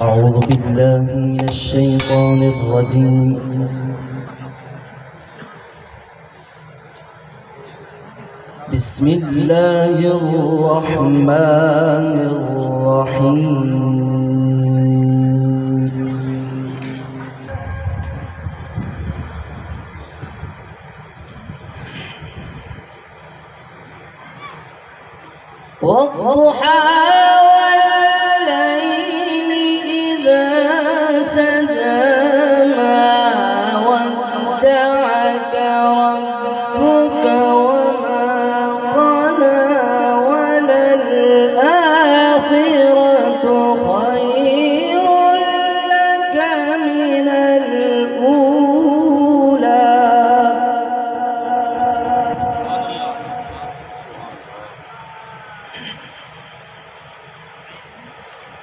أعوذ بالله من الشيطان الرجيم. بسم الله الرحمن الرحيم. والضحى والليل إذا سجى ما ودعك ربك وما قلى وللآخرة خير لك من الأولى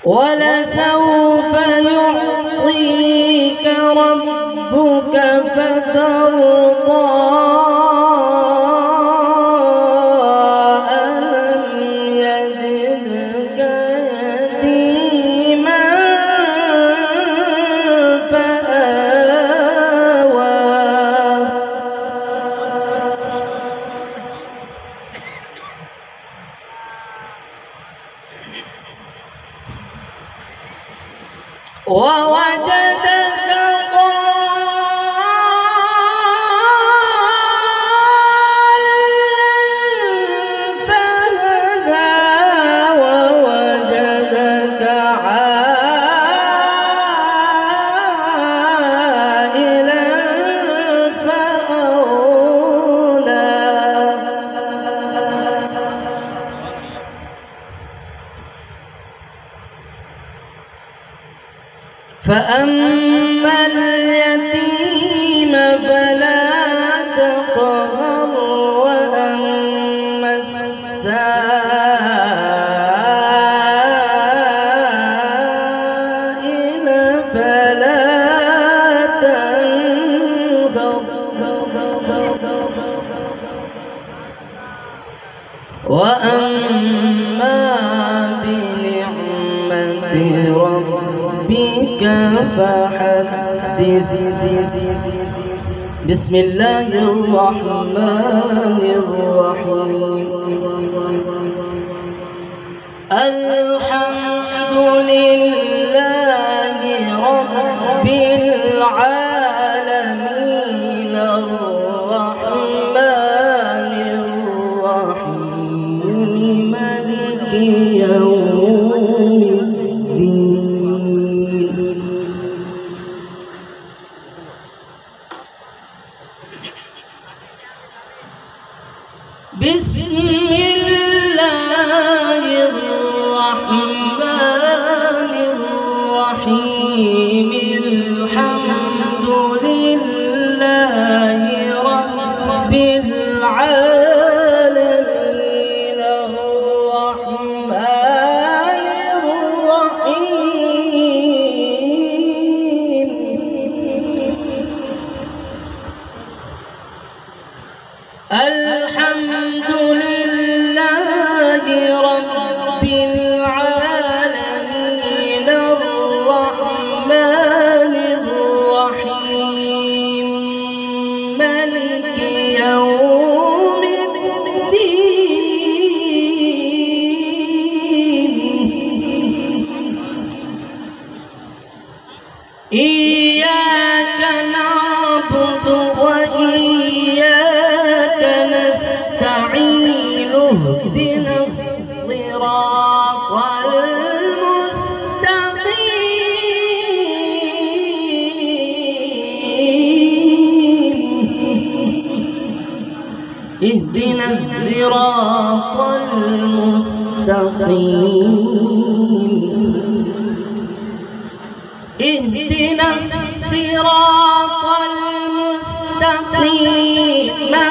ولسوف يعطيك ربك فترضى ألم يجدك يتيما فآوى ووجدك ضالا فهدى ووجدك عائلا فأغنى فأما اليتيم فلا تقهر وأما السائل فلا تنهر وأما بنعمة ربك فحدث. بسم الله الرحمن الرحيم. الحمد لله رب العالمين الرحمن الرحيم مالك يوم الدين. بسم الله الرحمن الرحيم. الحمد لله رب العالمين الرحمن الرحيم الحمد لله رب العالمين الرحمن الرحيم مالك يوم الدين. إياك نعبد وإياك نستعين اهدنا الصراط المستقيم اهدنا الصراط المستقيم اهدنا الصراط المستقيم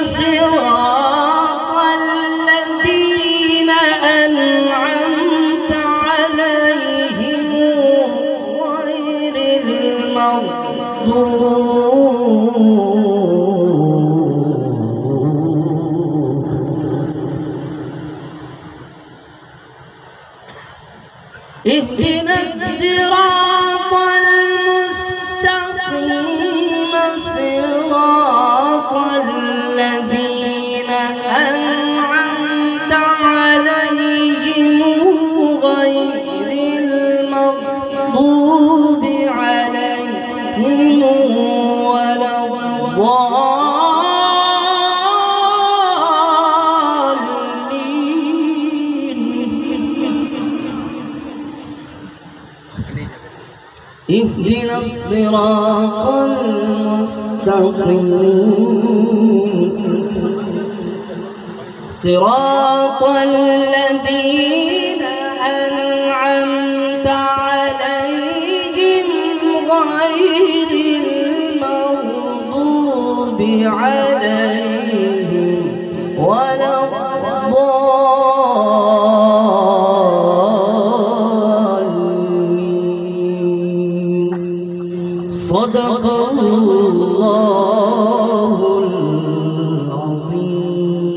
صراط الذين أنعمت عليهم غير المغضوب اهدنا الصراط اهدنا الصراط المستقيم صراط الذين أنعمت عليهم غير المغضوب عليهم ولا الضالين. صدق الله العظيم.